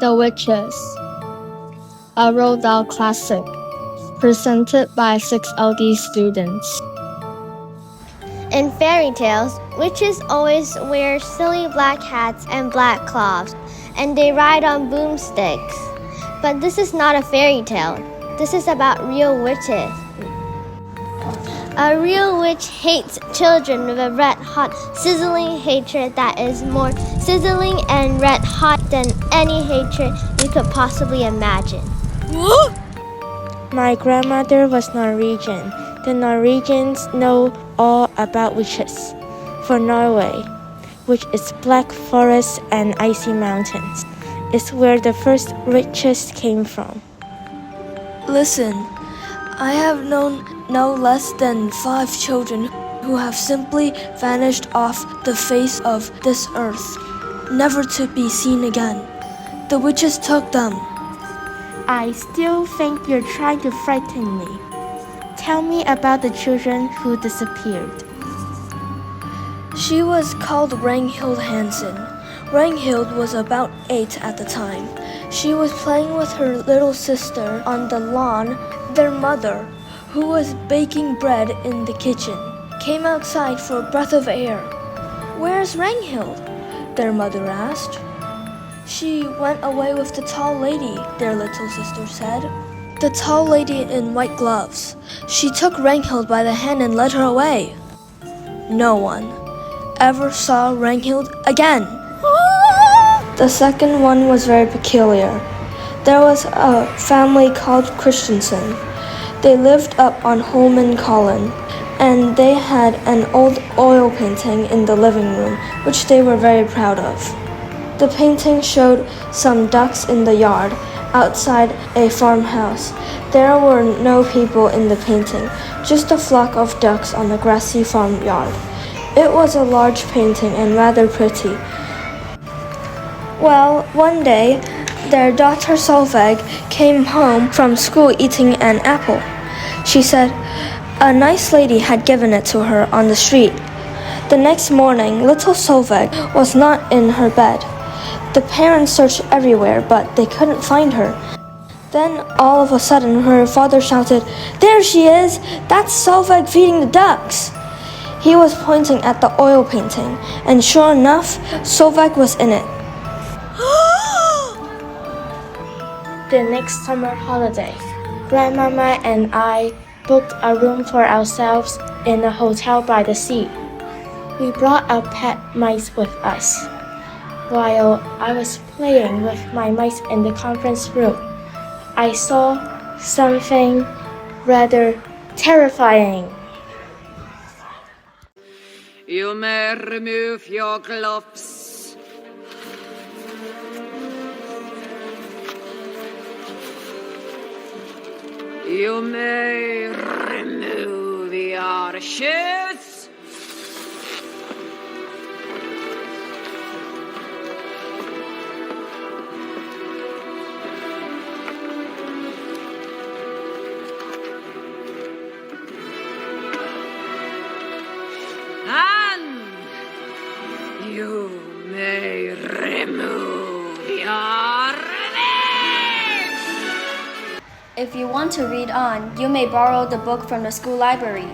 The Witches, a Roald Dahl classic, presented by 6 LD students. In fairy tales, witches always wear silly black hats and black cloths, and they ride on broomsticks. But this is not a fairy tale. This is about real witches. A real witch hates children with a red-hot, sizzling hatred that is more sizzling and red-hot than any hatred you could possibly imagine. My grandmother was Norwegian. The Norwegians know all about witches. For Norway, which is black forests and icy mountains, is where the first witches came from. Listen, I have known no less than 5 children who have simply vanished off the face of this earth, never to be seen again. The witches took them. I still think you're trying to frighten me. Tell me about the children who disappeared. She was called Ragnhild Hansen. Ragnhild was about 8 at the time. She was playing with her little sister on the lawn. Their mother, who was baking bread in the kitchen, came outside for a breath of air. "Where's Ragnhild?" their mother asked. "She went away with the tall lady," their little sister said. "The tall lady in white gloves. She took Ragnhild by the hand and led her away." No one ever saw Ragnhild again. The second one was very peculiar. There was a family called Christensen. They lived up on Holmenkollen, and they had an old oil painting in the living room, which they were very proud of. The painting showed some ducks in the yard, outside a farmhouse. There were no people in the painting, just a flock of ducks on the grassy farmyard. It was a large painting and rather pretty. Well, one day, their daughter Solveig came home from school eating an apple. She said a nice lady had given it to her on the street. The next morning, little Solveig was not in her bed. The parents searched everywhere, but they couldn't find her. Then, all of a sudden, her father shouted, "There she is! That's Solveig feeding the ducks!" He was pointing at the oil painting, and sure enough, Solveig was in it. The next summer holiday, Grandmama and I booked a room for ourselves in a hotel by the sea. We brought our pet mice with us. While I was playing with my mice in the conference room, I saw something rather terrifying. You may remove your gloves. You may remove your shoes. And you may remove your names. If you want to read on, you may borrow the book from the school library.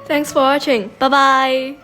Thanks for watching. Bye-bye.